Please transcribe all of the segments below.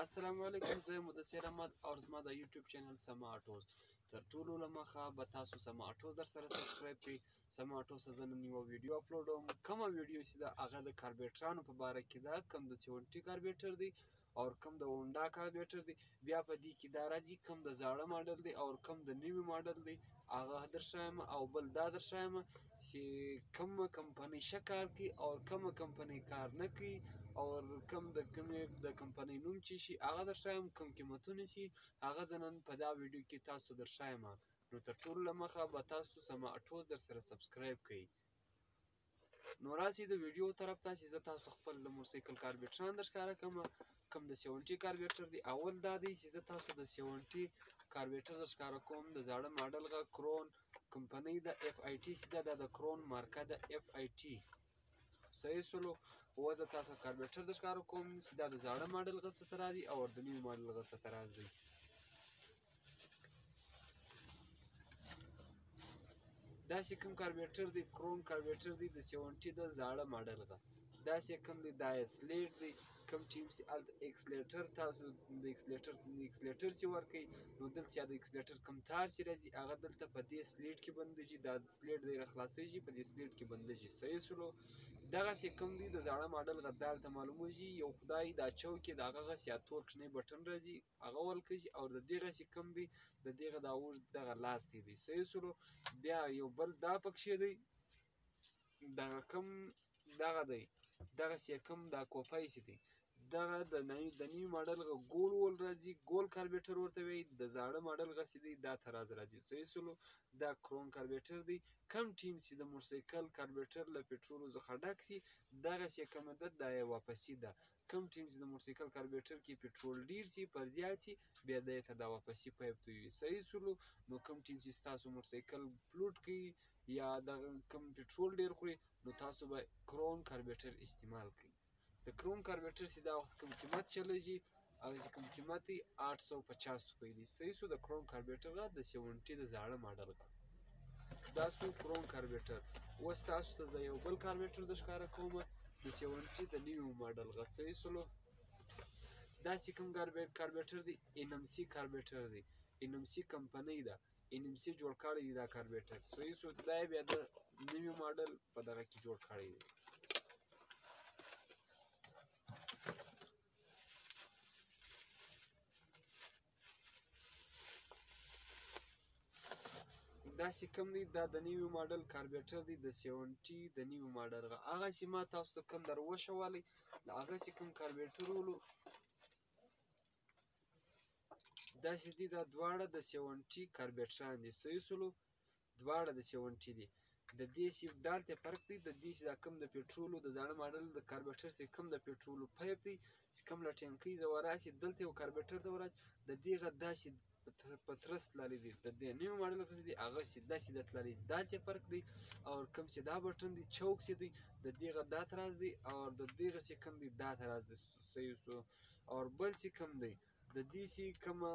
السلام علیکم، زه مدثر احمد او زما د یوټیوب چینل سما اټوز. تر ټولو له مخه به تاسو سما اټوز در سره سبسکرایب کړئ. سما اټوز ته زه نن یوه ویډیو اپلوډوم. کومه ویډیو چې ده هغه د کاربیټرانو په باره کې ده، کوم د 70 کاربیټر دی او کوم د هونډا کاربیټر دی. بیا په دې کې دا راځي کوم د زاړه ماډل دی او کوم د نوي ماډل دی، هغه درښایم. او بل دا درښایم چې کومه کمپنۍ ښه کار کوي او کومه کمپنۍ کار نه کوي، او کوم د کمپنۍ نوم چې شي هغه درښایم، کوم قیمتونه شي هغه زه نن په دا ویډیو کې تاسو ته درښایم. نو تر ټولو له مخه به تاسو سما اټوز در سره سبسکرایب کړئ. نو راسئ د ویډیو طرف ته چې زه تاسو خپل د موټرسایکل کاربیټران درښکاره کړم. کوم د 70 کاربیټر دی، اول دا دی چې زه تاسو د 70 کاربیټر درښکاره کوم. د زاړه ماډل غه کرون کمپنۍ د اف آی ټي چې ده، دا د کرون مارکه د اف آی ټي. صحیح سلو. و زه تاسو کاربیټر درښکاره کوم چې دا د زاړه ماډل غه څه ته راځي او د نوي ماډل غه څه ته راځي. داسې کوم کاربیټر دی، کرون کاربیټر دی د 70 د زاړه ماډل غه. داسې کوم دی، دا سلیټ دی. کوم ټیم چې هلته اکسلیټر، تاسو د اکسلیټر چې ورکوئ، نو دلته یا د اکسلیټر کوم تار چې راځي هغه دلته په دې سلیټ کې بندېږي. دا سلیټ دی راخلاصېږي، په دې سلیټ کې بندېږي. صحیح سلو. دغسې کوم دی د زاړه ماډل غه دلته معلومېږي یو خدای دا چوک یې د هغه غسې یا تور کوچنی بټن راځي هغه ولکېږي، او د دې غسې کوم دی د دې غه دا اوږد دغه لاستي دی. صحیح سلو. بیا یو بل دا پکښې دی، دغه کوم دغه دی، دغسې کوم دا کوپی چې دی دغه د نوي ماډل غه ګول ول راځي، ګول کاربیټر ورته وایي. د زاړه ماډل غسې دی دا تراز راځي. صحیح سلو. دا کرون کاربیټر دی. کوم ټیم چې د موټرسایکل کاربیټر له پټرولو څخه ډک شي دغسې کومه ده، دا یې واپسي ده. کوم ټیم چې د موټرسایکل کاربیټر کې پټرول ډېر شي، پر زیات شي، بیا دې ته دا واپسي پیپ تویوي. صحیح سلو. نو کوم ټیم چې ستاسو موټرسایکل پلوټ کوي یا دغه کوم پټرول ډېر خوري، نو تاسو به کرون کاربیټر استعمال کوئ. د کرون کاربیټر چې دا وخت کوم قیمت چلیږي، هغه چې کوم قیمت دی 850 روپۍ دی. صحیح سو. د کرون کاربیټر غه د 70 د زاړه ماډل غه دا سو کرون کاربیټر. اوس تاسو ته زه یو بل کاربیټر درښکاره کوم د 70 د نوي ماډل غه. صحیح سلو. داسې کوم کاربیټر دی، ان ام سي کاربیټر دی. ان ام سي کمپنۍ ده، ان ام سي جوړ کړی دی دا کاربیټر. صحیح سو. دا یې بیا د نوي ماډل په دغه کې جوړ کړی دی. داسې کوم دی، دا د نوي ماډل کاربیټر دی د 70 د نوي ماډل غه. هغسې ما تاسو ته کوم در وښولی، د هغسې کوم کاربیټرولو داسې دي. دا دواړه د 70 کاربیټران دي. صحیح سلو. دواړه د 70 دي. د دې چې دلته فرق دی، د دې چې دا کوم د پټرولو د زاړه ماډل د کاربیټر چې کوم د پټرولو پیپ دی چې کوم له ټینکۍ څخه وراسي دلته یو کاربیټر ته وراسي، د دې غه داسې په ترس تللی دی. د دې نوي ماډل غه چې دی هغسې داسې ده تللی. دلته فرق دی. او کوم چې دا بټن دی چوک چې دی د دې غه دا تراز دی، او د دې غه چې کوم دی دا تراز دی. صحیح سو. او بل چې کوم دی د دې چې کومه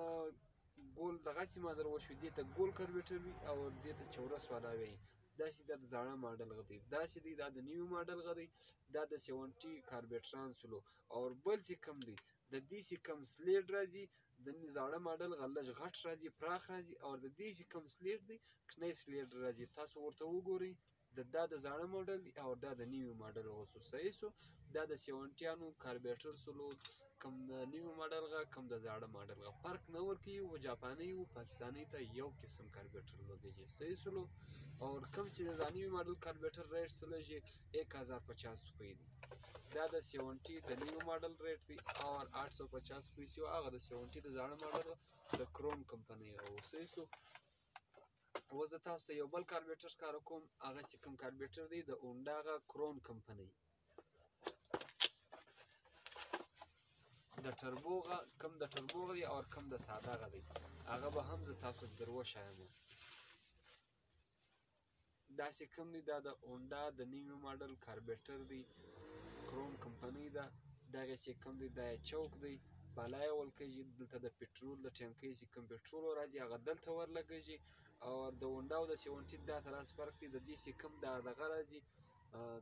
ګول دغسې ما در وښوي، دې ته ګول کاربیټر وي او دې ته چورس والا وایي. داسې دا د زاړه ماډل غه دی. داسې دی دا د نوي ماډل غه دی. دا د 70 کاربیټران سلو. او بل چې کوم دی د دې چې کوم سلیټ راځي، د زاړه ماډل غه لږ غټ راځي، پراخ راځي، او د دې چې کوم سلیټ دی کوچنی سلیټ راځي. تاسو ورته وګورئ، دا د زاړه ماډل دی او دا د نوي ماډل غه سو. صحیح سو. دا د 70 کاربیټر سلو. کوم د نوي ماډل غه، کوم د زاړه ماډل غه فرق نه ورکوي. و جاپانۍ و پاکستانۍ ته یو قسم کاربیټر لګېږي. صحیح سلو. او کوم چې د نوي ماډل کاربیټر ریټ څه لږي 1050 روپۍ دی. دا د 70 د نوي ماډل ریټ دی او 850 روپۍ چې هغه د 70 د زاړه ماډل د کرون کمپنۍ غه و. صحیح سو. و زه تاسو ته یو بل کاربیټر ښکاره کوم. هغسې کوم کاربیټر دی د هونډا غه کرون کمپنۍ د ټربو غه. کوم د ټربو غه دی او کوم د ساده غه دی، هغه به هم زه تاسو ته در وښایم. داسې کوم دی، دا د هونډا د نوي ماډل کاربیټر دی، کرون کمپنۍ ده. دغسې کوم دی، دا یې چوک دی، بالا یې ولکېږي. دلته د پټرول د ټینکۍ چې کوم پټرول راځي هغه دلته ورلګېږي. او د هونډا او د 70 دا تراز فرق دی. د دې چې کوم دا دغه راځي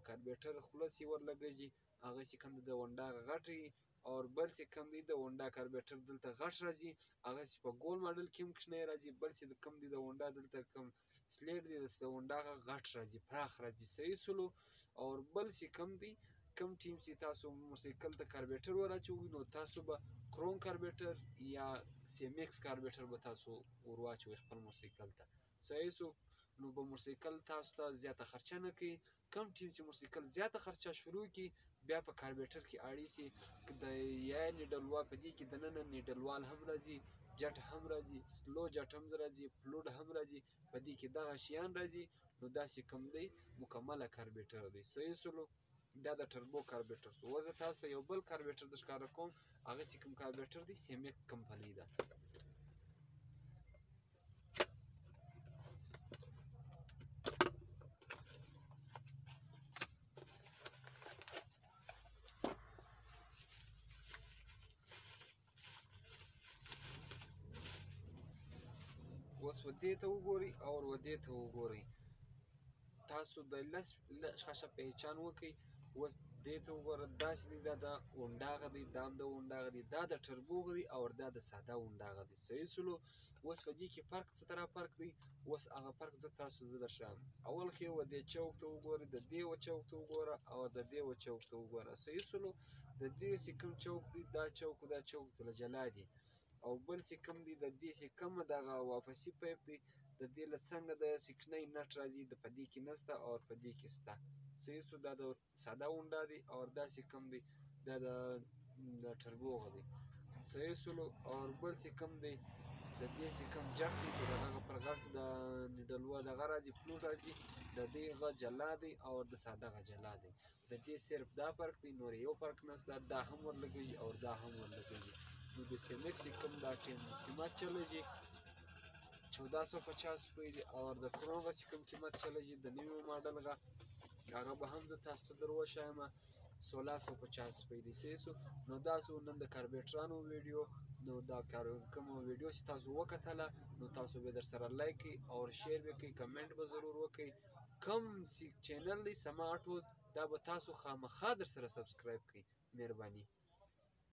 کاربیټر خوله چې ورلګېږي، هغه چې کوم د هونډا غټ وي او بل چې کوم دی د هونډا کاربیټر دلته غټ راځي هغه چې په ګول ماډل کې هم کوچنی راځي بل چې کوم دی د هونډا دلته کوم سلیټ دی د هونډا هغه غټ راځي پراخ راځي صحیح سلو او بل چې کوم دی کوم ټیم چې تاسو موټرسایکل ته کاربیټر ور اچوئ نو تاسو به کروم کاربیټر یا سیمکس کاربیټر به تاسو ور واچوئ خپل موټرسایکل ته صحیح سو نو به موټرسایکل تاسو ته زیاته خرچه نه کوي کم ټیم چې موټرسایکل زیاته خرچه شروع کړي بیا په کاربیټر کې اړې سي د یا نیډلوال په دې کې دننه نیډلوال هم راځي جټ هم راځي سلو جټ هم راځي فلوډ هم راځي په دې کې دغه شیان راځي نو داسې کوم دی مکمله کاربیټر دی صحیح سلو دا د ټربو کاربیټر سو زه تاسو ته یو بل کاربیټر د ښکاره کوم هغه چې کوم کاربیټر دی سیمک کمپنۍ ده اوس ودې ته وګورئ او ودې ته وګورئ تاسو د لس ښه پهچان وکړئ اوس دې ته وګوره داسې دی دا د هونډاغه دی دا هم د هونډاغه دی دا د ټربو دی او دا د ساده هونډاغه دی صحیح سلو اوس په دې کې فرق څه طرح فرق دی اوس هغه فرق زه درښیم اول کې ودې چوک ته وګورئ د دې چوک ته وګوره او د دې چوک ته وګوره صحیح سلو د دې چې کوم چوک دی دا چوک سره جلا دی او بل چې کوم دی د دې چې کوم دغه واپسي پایپ دی د دې له څنګه د سکشنۍ نټ راځي د په دې کې نسته او په دې کې سته صحیح سو دا د ساده هونډا دی او دا چې کوم دی دا د ټربو دی صحیح سلو او بل چې کوم دی د دې چې کوم جک دی د هغه پر غټ د نیډلوا دغه راځي فلوټ راځي د دې غ جلا دی او د ساده غ جلا دی د دې صرف دا فرق دی نور یو فرق نشته دا هم ورلګیږي او دا هم ورلګیږي نو د سیمکس کوم دا قیمت چلیږي 1450 روپۍ دی او د کروم چې کوم قیمت چلیږي د نوي ماډل هغه به هم زه تاسو ته در وښایم 1650 روپۍ دی صحیح سو نو دا سو نن د کاربیټرانو ویډیو نو دا کوم ویډیو چې تاسو وکتله نو تاسو به در سره لایک کړئ او شیر به کړئ کمنټ به ضرور وکړئ کوم چینل دی سما آټوز دا به تاسو خامخا در سره سبسکرایب کړئ مهرباني